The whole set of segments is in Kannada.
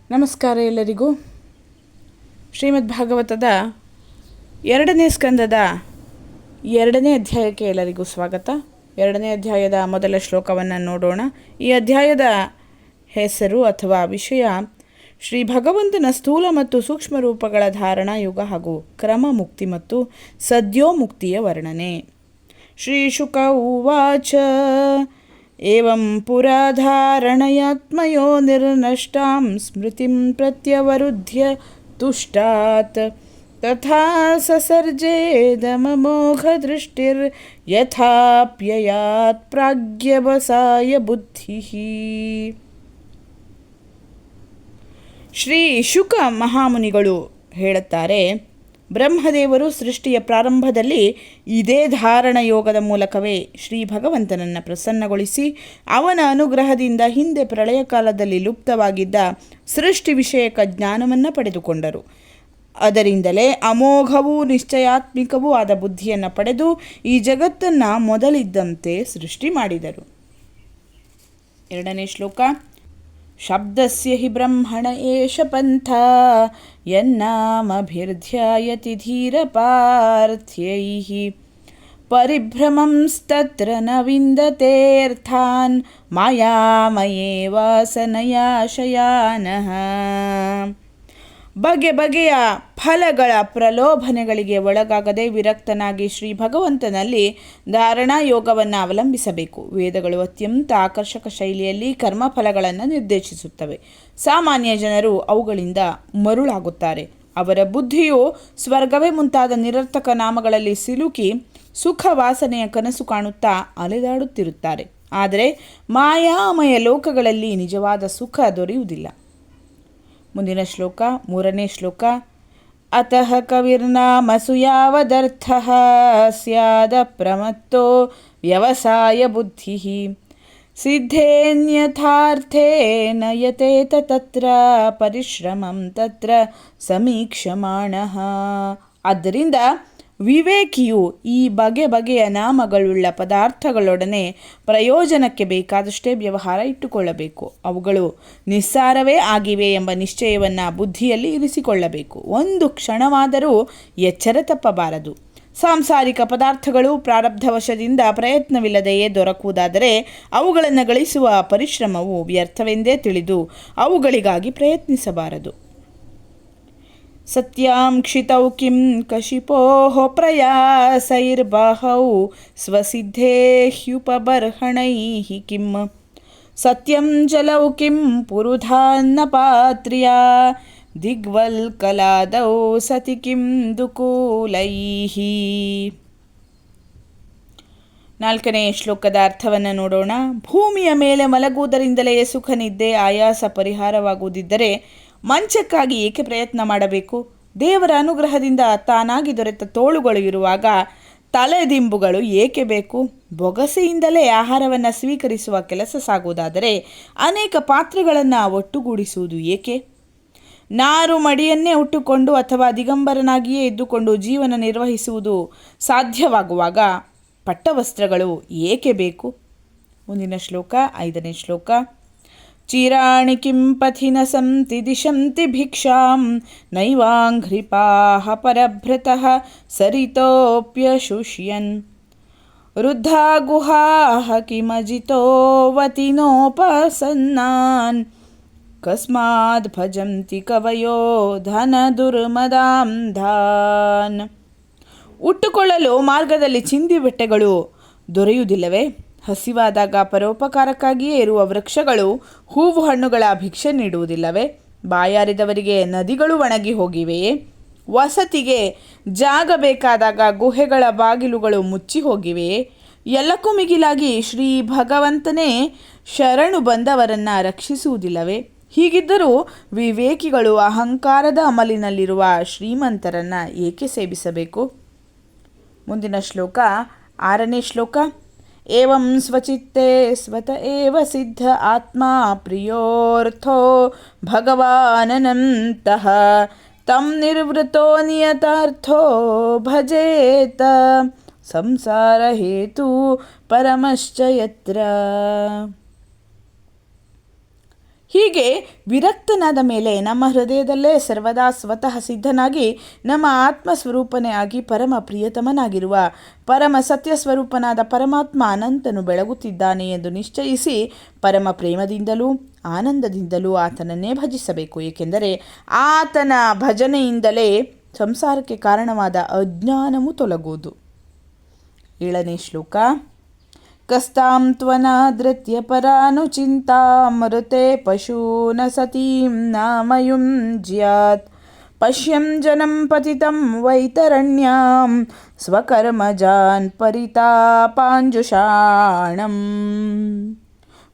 ನಮಸ್ಕಾರ ಎಲ್ಲರಿಗೂ. ಶ್ರೀಮದ್ ಭಾಗವತದ 2ನೇ ಸ್ಕಂದದ 2ನೇ ಅಧ್ಯಾಯಕ್ಕೆ ಎಲ್ಲರಿಗೂ ಸ್ವಾಗತ. 2ನೇ ಅಧ್ಯಾಯದ ಮೊದಲ ಶ್ಲೋಕವನ್ನು ನೋಡೋಣ. ಈ ಅಧ್ಯಾಯದ ಹೆಸರು ಅಥವಾ ವಿಷಯ ಶ್ರೀ ಭಗವಂತನ ಸ್ಥೂಲ ಮತ್ತು ಸೂಕ್ಷ್ಮ ರೂಪಗಳ ಧಾರಣ ಯುಗ ಹಾಗೂ ಕ್ರಮ ಮುಕ್ತಿ ಮತ್ತು ಸದ್ಯೋಮುಕ್ತಿಯ ವರ್ಣನೆ. ಶ್ರೀ ಶುಕ ಉವಾಚ ಏವಂ ಪುರಾ ಧಾರಣಯಾತ್ಮಯೋ ನಿರ್ನಷ್ಟಾಂ ಸ್ಮೃತಿಂ ಪ್ರತ್ಯವರುದ್ಧ್ಯ ತುಷ್ಟಾತ್ ತಥಾ ಸಸರ್ಜೇದಮಮೋಘ ದೃಷ್ಟಿರ್ ಯಥಾಪ್ಯಯಾತ್ ಪ್ರಾಗ್ಯವಸಾಯ ಬುದ್ಧಿಃ. ಶ್ರೀ ಶುಕ ಮಹಾಮುನಿಗಳು ಹೇಳುತ್ತಾರೆ, ಬ್ರಹ್ಮದೇವರು ಸೃಷ್ಟಿಯ ಪ್ರಾರಂಭದಲ್ಲಿ ಇದೇ ಧಾರಣ ಯೋಗದ ಮೂಲಕವೇ ಶ್ರೀ ಭಗವಂತನನ್ನು ಪ್ರಸನ್ನಗೊಳಿಸಿ ಅವನ ಅನುಗ್ರಹದಿಂದ ಹಿಂದೆ ಪ್ರಳಯ ಕಾಲದಲ್ಲಿ ಲುಪ್ತವಾಗಿದ್ದ ಸೃಷ್ಟಿ ವಿಷಯಕ ಜ್ಞಾನವನ್ನು ಪಡೆದುಕೊಂಡರು. ಅದರಿಂದಲೇ ಅಮೋಘವೂ ನಿಶ್ಚಯಾತ್ಮಿಕವೂ ಆದ ಬುದ್ಧಿಯನ್ನು ಪಡೆದು ಈ ಜಗತ್ತನ್ನು ಮೊದಲಿದ್ದಂತೆ ಸೃಷ್ಟಿ ಮಾಡಿದರು. 2ನೇ ಶ್ಲೋಕ. ಶಬ್ದಸ್ಯ ಹಿ ಬ್ರಹ್ಮಣ ಏಷ ಪಂಥ ಯನ್ನಾಮಭಿರ್ಧ್ಯಾಯತಿ ಧೀರಪಾರ್ಥ್ಯೈಃ ಪರಿಭ್ರಮಂಸ್ತತ್ರ ನ ವಿಂದತೇರ್ಥಾನ್ ಮಾಯಾಮಯೇ ವಾಸನಯಾ ಶಯಾನಃ. ಬಗೆ ಬಗೆಯ ಫಲಗಳ ಪ್ರಲೋಭನೆಗಳಿಗೆ ಒಳಗಾಗದೆ ವಿರಕ್ತನಾಗಿ ಶ್ರೀ ಭಗವಂತನಲ್ಲಿ ಧಾರಣಾ ಯೋಗವನ್ನು ಅವಲಂಬಿಸಬೇಕು. ವೇದಗಳು ಅತ್ಯಂತ ಆಕರ್ಷಕ ಶೈಲಿಯಲ್ಲಿ ಕರ್ಮಫಲಗಳನ್ನು ನಿರ್ದೇಶಿಸುತ್ತವೆ. ಸಾಮಾನ್ಯ ಜನರು ಅವುಗಳಿಂದ ಮರುಳಾಗುತ್ತಾರೆ. ಅವರ ಬುದ್ಧಿಯು ಸ್ವರ್ಗವೇ ಮುಂತಾದ ನಿರರ್ಥಕ ನಾಮಗಳಲ್ಲಿ ಸಿಲುಕಿ ಸುಖ ವಾಸನೆಯ ಕನಸು ಕಾಣುತ್ತಾ ಅಲೆದಾಡುತ್ತಿರುತ್ತಾರೆ. ಆದರೆ ಮಾಯಾಮಯ ಲೋಕಗಳಲ್ಲಿ ನಿಜವಾದ ಸುಖ ದೊರೆಯುವುದಿಲ್ಲ. ಮುಂದಿನ ಶ್ಲೋಕ 3ನೇ ಶ್ಲೋಕ. ಅತಃ ಕವಿರ್ನಾಮಸು ಯಾವದರ್ಥಃ ಸ್ಯಾದ ಪ್ರಮತ್ತೋ ವ್ಯವಸಾಯ ಬುದ್ಧಿಃ ಸಿದ್ಧೇನ್ಯಥಾರ್ಥೇ ನಯತೇತ ತತ್ರ ಪರಿಶ್ರಮಂ ತತ್ರ ಸಮೀಕ್ಷಮಾಣಃ. ಆದ್ದರಿಂದ ವಿವೇಕಿಯು ಈ ಬಗೆ ಬಗೆಯ ನಾಮಗಳುಳ್ಳ ಪದಾರ್ಥಗಳೊಡನೆ ಪ್ರಯೋಜನಕ್ಕೆ ಬೇಕಾದಷ್ಟೇ ವ್ಯವಹಾರ ಇಟ್ಟುಕೊಳ್ಳಬೇಕು. ಅವುಗಳು ನಿಸ್ಸಾರವೇ ಆಗಿವೆ ಎಂಬ ನಿಶ್ಚಯವನ್ನು ಬುದ್ಧಿಯಲ್ಲಿ ಇರಿಸಿಕೊಳ್ಳಬೇಕು. ಒಂದು ಕ್ಷಣವಾದರೂ ಎಚ್ಚರ ತಪ್ಪಬಾರದು. ಸಾಂಸಾರಿಕ ಪದಾರ್ಥಗಳು ಪ್ರಾರಬ್ಧವಶದಿಂದ ಪ್ರಯತ್ನವಿಲ್ಲದೆಯೇ ದೊರಕುವುದಾದರೆ ಅವುಗಳನ್ನು ಗಳಿಸುವ ಪರಿಶ್ರಮವು ವ್ಯರ್ಥವೆಂದೇ ತಿಳಿದು ಅವುಗಳಿಗಾಗಿ ಪ್ರಯತ್ನಿಸಬಾರದು. ಸತ್ಯಾಂಕ್ಷಿತೌ ಕಿಂ ಕಶಿಪೋಃ ಪ್ರಯಾಸೈರ್ಬಾಹೌ ಸ್ವಸಿದ್ಧೇ ಹ್ಯುಪಬರ್ಹಣೈಃ ಕಿಂ ಸತ್ಯಂ ಜಲೌ ಕಿಂ ಪುರುಧಾನ್ನಪಾತ್ರ್ಯಾ ದಿಗ್ವಲ್ಕಲಾದೌ ಸತಿ ಕಿಂ ದುಕೂಲೈಃ. 4ನೇ ಶ್ಲೋಕದ ಅರ್ಥವನ್ನು ನೋಡೋಣ. ಭೂಮಿಯ ಮೇಲೆ ಮಲಗುವುದರಿಂದಲೇ ಸುಖ ನಿದ್ದೆ ಆಯಾಸ ಪರಿಹಾರವಾಗುವುದಿದ್ದರೆ ಮಂಚಕ್ಕಾಗಿ ಏಕೆ ಪ್ರಯತ್ನ ಮಾಡಬೇಕು? ದೇವರ ಅನುಗ್ರಹದಿಂದ ತಾನಾಗಿ ದೊರೆತ ತೋಳುಗಳು ಇರುವಾಗ ತಲೆದಿಂಬುಗಳು ಏಕೆ ಬೇಕು? ಬೊಗಸೆಯಿಂದಲೇ ಆಹಾರವನ್ನು ಸ್ವೀಕರಿಸುವ ಕೆಲಸ ಸಾಗುವುದಾದರೆ ಅನೇಕ ಪಾತ್ರೆಗಳನ್ನು ಒಟ್ಟುಗೂಡಿಸುವುದು ಏಕೆ? ನಾರು ಮಡಿಯನ್ನೇ ಉಟ್ಟುಕೊಂಡು ಅಥವಾ ದಿಗಂಬರನಾಗಿಯೇ ಇದ್ದುಕೊಂಡು ಜೀವನ ನಿರ್ವಹಿಸುವುದು ಸಾಧ್ಯವಾಗುವಾಗ ಪಟ್ಟವಸ್ತ್ರಗಳು ಏಕೆ ಬೇಕು? ಮುಂದಿನ ಶ್ಲೋಕ 5ನೇ ಶ್ಲೋಕ. ಚಿರಾಣಿ ಕಿಂ ಪಥಿ ನ ಸಂತಿ ದಿಶಂತಿ ಭಿಕ್ಷಾಂ ನೈವಾಂಘ್ರಿಪಾಃ ಪರಭೃತಃ ಸರಿತೋಪ್ಯಶುಷ್ಯನ್ ವೃದ್ಧಾ ಗುಹಾಃ ಕಿಮಜಿತೋವತಿನೋಪಸನ್ನಾನ್ ಕಸ್ಮಾದ್ ಭಜಂತಿ ಕವಯೋ ಧನ ದುರ್ಮದಾಂ ಧಾನ್. ಉಟ್ಟುಕೊಳ್ಳಲು ಮಾರ್ಗದಲ್ಲಿ ಚಿಂದಿ ಬೆಟ್ಟೆಗಳು ದೊರೆಯುವುದಿಲ್ಲವೇ? ಹಸಿವಾದಾಗ ಪರೋಪಕಾರಕ್ಕಾಗಿಯೇ ಇರುವ ವೃಕ್ಷಗಳು ಹೂವು ಹಣ್ಣುಗಳ ಭಿಕ್ಷೆ ನೀಡುವುದಿಲ್ಲವೇ? ಬಾಯಾರಿದವರಿಗೆ ನದಿಗಳು ಒಣಗಿ ಹೋಗಿವೆಯೇ? ವಸತಿಗೆ ಜಾಗ ಬೇಕಾದಾಗ ಗುಹೆಗಳ ಬಾಗಿಲುಗಳು ಮುಚ್ಚಿ ಹೋಗಿವೆಯೇ? ಎಲ್ಲಕ್ಕೂ ಮಿಗಿಲಾಗಿ ಶ್ರೀ ಭಗವಂತನೇ ಶರಣು ಬಂದವರನ್ನು ರಕ್ಷಿಸುವುದಿಲ್ಲವೇ? ಹೀಗಿದ್ದರೂ ವಿವೇಕಿಗಳು ಅಹಂಕಾರದ ಅಮಲಿನಲ್ಲಿರುವ ಶ್ರೀಮಂತರನ್ನು ಏಕೆ ಸೇವಿಸಬೇಕು? ಮುಂದಿನ ಶ್ಲೋಕ 6ನೇ ಶ್ಲೋಕ. ಏವಂ ಸ್ವಚಿತ್ತೇ ಸ್ವತ ಏವ ಸಿದ್ಧ ಆತ್ಮ ಪ್ರಿಯೋರ್ಥೋ ಭಗವಾನನಂತಃ ತಂ ನಿರ್ವೃತೋ ನಿಯತಾರ್ಥೋ ಭಜೇತ ಸಂಸಾರ ಹೇತು ಪರಮಶ್ಚ ಯತ್ರ. ಹೀಗೆ ವಿರಕ್ತನಾದ ಮೇಲೆ ನಮ್ಮ ಹೃದಯದಲ್ಲೇ ಸರ್ವದಾ ಸ್ವತಃ ಸಿದ್ಧನಾಗಿ ನಮ್ಮ ಆತ್ಮಸ್ವರೂಪನೇ ಆಗಿ ಪರಮ ಪ್ರಿಯತಮನಾಗಿರುವ ಪರಮ ಸತ್ಯ ಸ್ವರೂಪನಾದ ಪರಮಾತ್ಮ ಅನಂತನು ಬೆಳಗುತ್ತಿದ್ದಾನೆ ಎಂದು ನಿಶ್ಚಯಿಸಿ ಪರಮ ಪ್ರೇಮದಿಂದಲೂ ಆನಂದದಿಂದಲೂ ಆತನನ್ನೇ ಭಜಿಸಬೇಕು. ಏಕೆಂದರೆ ಆತನ ಭಜನೆಯಿಂದಲೇ ಸಂಸಾರಕ್ಕೆ ಕಾರಣವಾದ ಅಜ್ಞಾನವು ತೊಲಗುವುದು. 7ನೇ ಶ್ಲೋಕ. ಕಸ್ತಾಂ ತ್ವನಾದೃತ್ಯ ಪರಾನುಚಿಂತಾಮೃತೆ ಪಶೂನ ಸತೀಂ ನಾಮಯುಂಜ್ಯಾತ್ ಪಶ್ಯಂ ಜನಂ ಪತಿತಂ ವೈತರಣ್ಯಾಂ ಸ್ವಕರ್ಮಜಾನ್ ಪರಿತಾಪಾಂಜುಷಾಣಂ.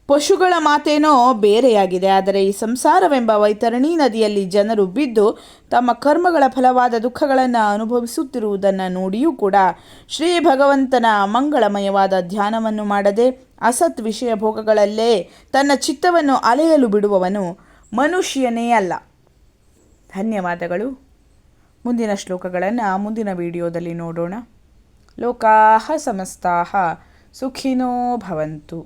ಪಶುಗಳ ಮಾತೇನೋ ಬೇರೆಯಾಗಿದೆ, ಆದರೆ ಈ ಸಂಸಾರವೆಂಬ ವೈತರಣಿ ನದಿಯಲ್ಲಿ ಜನರು ಬಿದ್ದು ತಮ್ಮ ಕರ್ಮಗಳ ಫಲವಾದ ದುಃಖಗಳನ್ನು ಅನುಭವಿಸುತ್ತಿರುವುದನ್ನು ನೋಡಿಯೂ ಕೂಡ ಶ್ರೀ ಭಗವಂತನ ಮಂಗಳಮಯವಾದ ಧ್ಯಾನವನ್ನು ಮಾಡದೆ ಅಸತ್ ವಿಷಯ ಭೋಗಗಳಲ್ಲೇ ತನ್ನ ಚಿತ್ತವನ್ನು ಅಲೆಯಲು ಬಿಡುವವನು ಮನುಷ್ಯನೇ ಅಲ್ಲ. ಧನ್ಯವಾದಗಳು. ಮುಂದಿನ ಶ್ಲೋಕಗಳನ್ನು ಮುಂದಿನ ವಿಡಿಯೋದಲ್ಲಿ ನೋಡೋಣ. ಲೋಕಾಃ ಸಮಸ್ತಾಃ ಸುಖಿನೋ ಭವಂತು.